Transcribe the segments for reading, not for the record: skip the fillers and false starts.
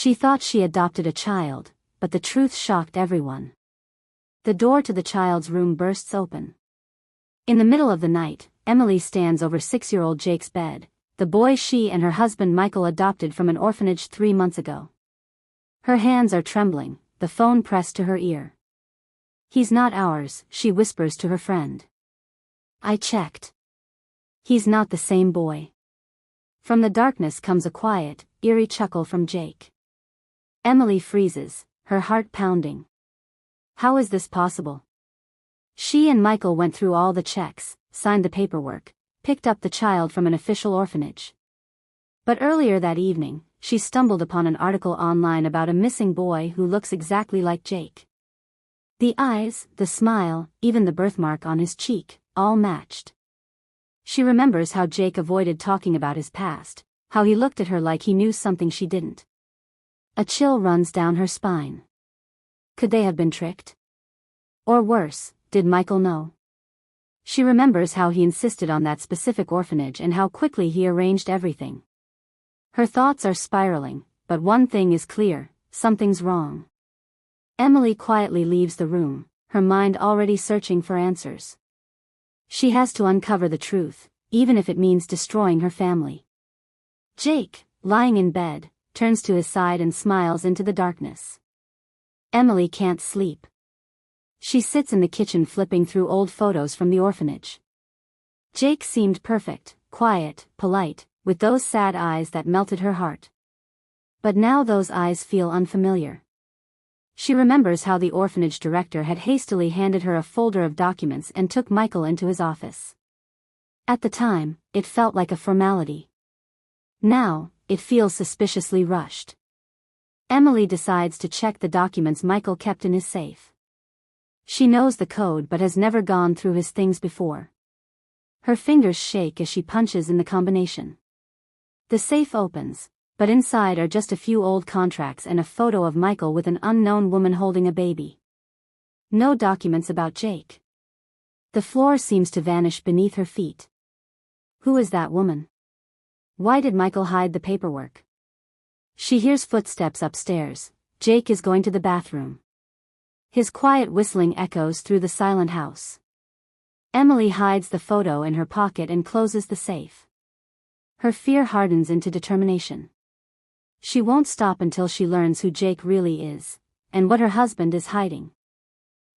She thought she adopted a child, but the truth shocked everyone. The door to the child's room bursts open. In the middle of the night, Emily stands over 6-year-old Jake's bed, the boy she and her husband Michael adopted from an orphanage 3 months ago. Her hands are trembling, the phone pressed to her ear. "He's not ours," she whispers to her friend. "I checked. He's not the same boy." From the darkness comes a quiet, eerie chuckle from Jake. Emily freezes, her heart pounding. How is this possible? She and Michael went through all the checks, signed the paperwork, picked up the child from an official orphanage. But earlier that evening, she stumbled upon an article online about a missing boy who looks exactly like Jake. The eyes, the smile, even the birthmark on his cheek, all matched. She remembers how Jake avoided talking about his past, how he looked at her like he knew something she didn't. A chill runs down her spine. Could they have been tricked? Or worse, did Michael know? She remembers how he insisted on that specific orphanage and how quickly he arranged everything. Her thoughts are spiraling, but one thing is clear, something's wrong. Emily quietly leaves the room, her mind already searching for answers. She has to uncover the truth, even if it means destroying her family. Jake, lying in bed, turns to his side and smiles into the darkness. Emily can't sleep. She sits in the kitchen flipping through old photos from the orphanage. Jake seemed perfect, quiet, polite, with those sad eyes that melted her heart. But now those eyes feel unfamiliar. She remembers how the orphanage director had hastily handed her a folder of documents and took Michael into his office. At the time, it felt like a formality. Now, it feels suspiciously rushed. Emily decides to check the documents Michael kept in his safe. She knows the code but has never gone through his things before. Her fingers shake as she punches in the combination. The safe opens, but inside are just a few old contracts and a photo of Michael with an unknown woman holding a baby. No documents about Jake. The floor seems to vanish beneath her feet. Who is that woman? Why did Michael hide the paperwork? She hears footsteps upstairs. Jake is going to the bathroom. His quiet whistling echoes through the silent house. Emily hides the photo in her pocket and closes the safe. Her fear hardens into determination. She won't stop until she learns who Jake really is, and what her husband is hiding.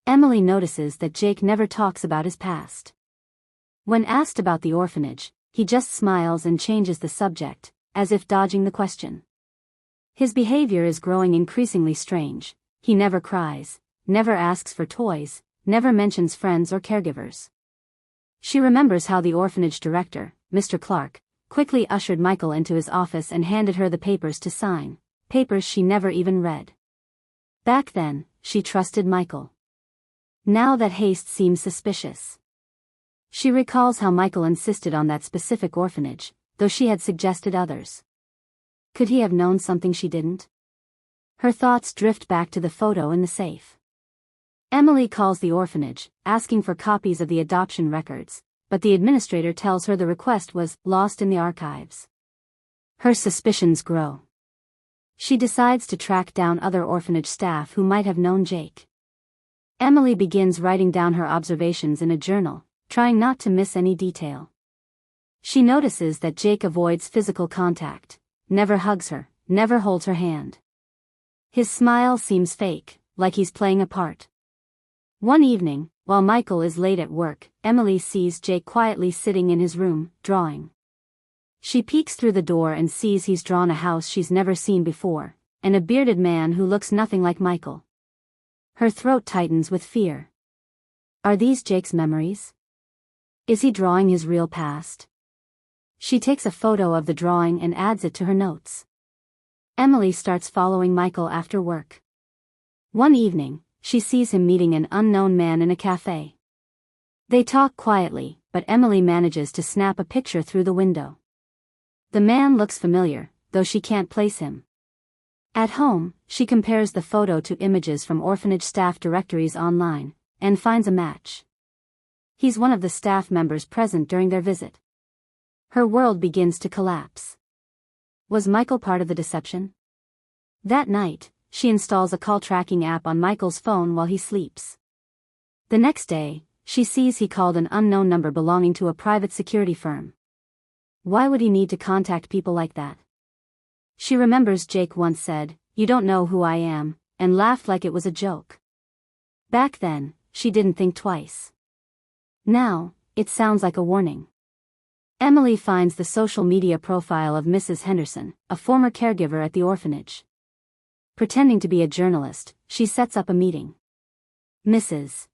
Emily notices that Jake never talks about his past. When asked about the orphanage, he just smiles and changes the subject, as if dodging the question. His behavior is growing increasingly strange. He never cries, never asks for toys, never mentions friends or caregivers. She remembers how the orphanage director, Mr. Clark, quickly ushered Michael into his office and handed her the papers to sign, papers she never even read. Back then, she trusted Michael. Now that haste seems suspicious. She recalls how Michael insisted on that specific orphanage, though she had suggested others. Could he have known something she didn't? Her thoughts drift back to the photo in the safe. Emily calls the orphanage, asking for copies of the adoption records, but the administrator tells her the request was lost in the archives. Her suspicions grow. She decides to track down other orphanage staff who might have known Jake. Emily begins writing down her observations in a journal, trying not to miss any detail. She notices that Jake avoids physical contact, never hugs her, never holds her hand. His smile seems fake, like he's playing a part. One evening, while Michael is late at work, Emily sees Jake quietly sitting in his room, drawing. She peeks through the door and sees he's drawn a house she's never seen before, and a bearded man who looks nothing like Michael. Her throat tightens with fear. Are these Jake's memories? Is he drawing his real past? She takes a photo of the drawing and adds it to her notes. Emily starts following Michael after work. One evening, she sees him meeting an unknown man in a cafe. They talk quietly, but Emily manages to snap a picture through the window. The man looks familiar, though she can't place him. At home, she compares the photo to images from orphanage staff directories online, and finds a match. He's one of the staff members present during their visit. Her world begins to collapse. Was Michael part of the deception? That night, she installs a call tracking app on Michael's phone while he sleeps. The next day, she sees he called an unknown number belonging to a private security firm. Why would he need to contact people like that? She remembers Jake once said, "You don't know who I am," and laughed like it was a joke. Back then, she didn't think twice. Now, it sounds like a warning. Emily finds the social media profile of Mrs. Henderson, a former caregiver at the orphanage. Pretending to be a journalist, she sets up a meeting. Mrs.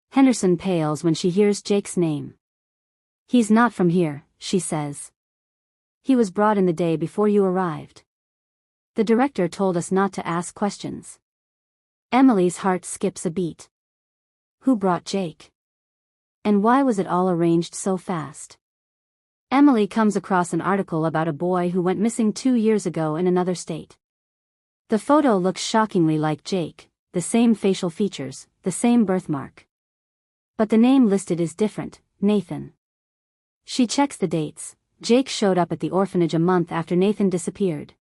Henderson pales when she hears Jake's name. "He's not from here," she says. "He was brought in the day before you arrived. The director told us not to ask questions." Emily's heart skips a beat. Who brought Jake? And why was it all arranged so fast? Emily comes across an article about a boy who went missing 2 years ago in another state. The photo looks shockingly like Jake, the same facial features, the same birthmark. But the name listed is different, Nathan. She checks the dates. Jake showed up at the orphanage a month after Nathan disappeared.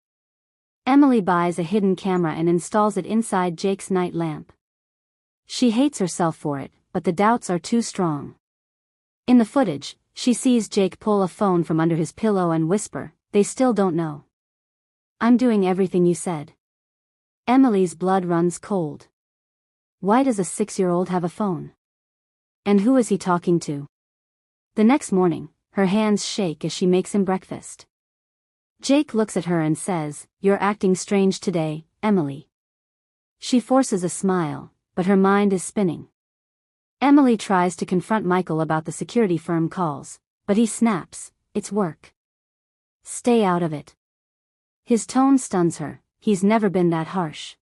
Emily buys a hidden camera and installs it inside Jake's night lamp. She hates herself for it, but the doubts are too strong. In the footage, she sees Jake pull a phone from under his pillow and whisper, "They still don't know. I'm doing everything you said." Emily's blood runs cold. Why does a 6-year-old have a phone? And who is he talking to? The next morning, her hands shake as she makes him breakfast. Jake looks at her and says, "You're acting strange today, Emily." She forces a smile, but her mind is spinning. Emily tries to confront Michael about the security firm calls, but he snaps, "It's work. Stay out of it." His tone stuns her. He's never been that harsh.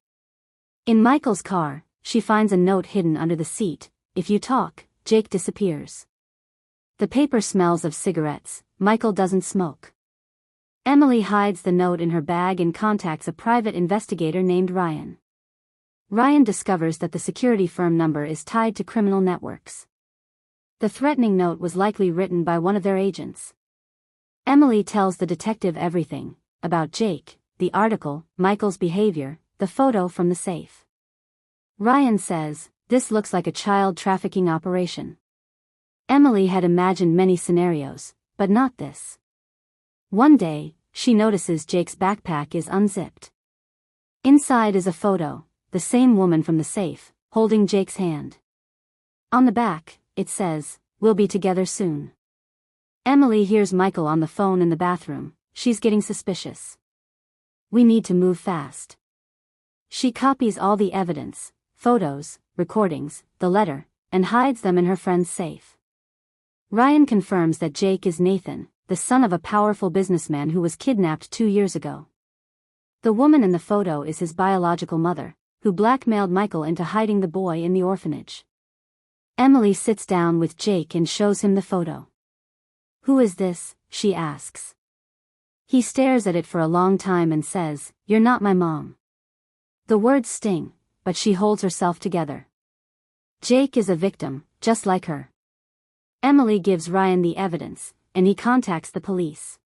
In Michael's car, she finds a note hidden under the seat. "If you talk, Jake disappears." The paper smells of cigarettes. Michael doesn't smoke. Emily hides the note in her bag and contacts a private investigator named Ryan. Ryan discovers that the security firm number is tied to criminal networks. The threatening note was likely written by one of their agents. Emily tells the detective everything, about Jake, the article, Michael's behavior, the photo from the safe. Ryan says, "This looks like a child trafficking operation." Emily had imagined many scenarios, but not this. One day, she notices Jake's backpack is unzipped. Inside is a photo, the same woman from the safe, holding Jake's hand. On the back, it says, "We'll be together soon." Emily hears Michael on the phone in the bathroom. She's getting suspicious. "We need to move fast." She copies all the evidence, photos, recordings, the letter, and hides them in her friend's safe. Ryan confirms that Jake is Nathan, the son of a powerful businessman who was kidnapped 2 years ago. The woman in the photo is his biological mother, who blackmailed Michael into hiding the boy in the orphanage. Emily sits down with Jake and shows him the photo. "Who is this?" she asks. He stares at it for a long time and says, "You're not my mom." The words sting, but she holds herself together. Jake is a victim, just like her. Emily gives Ryan the evidence, and he contacts the police.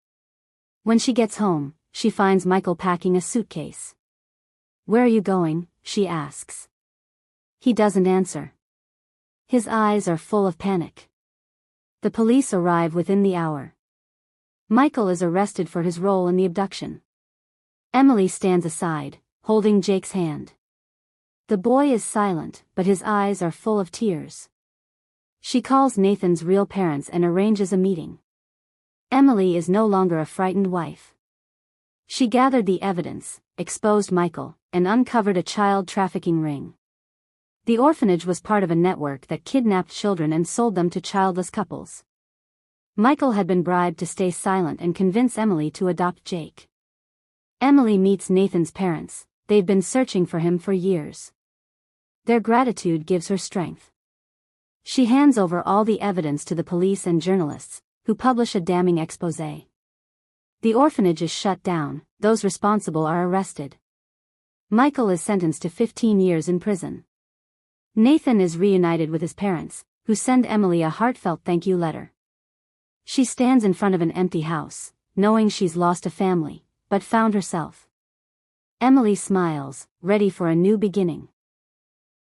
When she gets home, she finds Michael packing a suitcase. "Where are you going?" she asks. He doesn't answer. His eyes are full of panic. The police arrive within the hour. Michael is arrested for his role in the abduction. Emily stands aside, holding Jake's hand. The boy is silent, but his eyes are full of tears. She calls Nathan's real parents and arranges a meeting. Emily is no longer a frightened wife. She gathered the evidence, exposed Michael, and uncovered a child trafficking ring. The orphanage was part of a network that kidnapped children and sold them to childless couples. Michael had been bribed to stay silent and convince Emily to adopt Jake. Emily meets Nathan's parents. They've been searching for him for years. Their gratitude gives her strength. She hands over all the evidence to the police and journalists, who publish a damning exposé. The orphanage is shut down, those responsible are arrested. Michael is sentenced to 15 years in prison. Nathan is reunited with his parents, who send Emily a heartfelt thank you letter. She stands in front of an empty house, knowing she's lost a family, but found herself. Emily smiles, ready for a new beginning.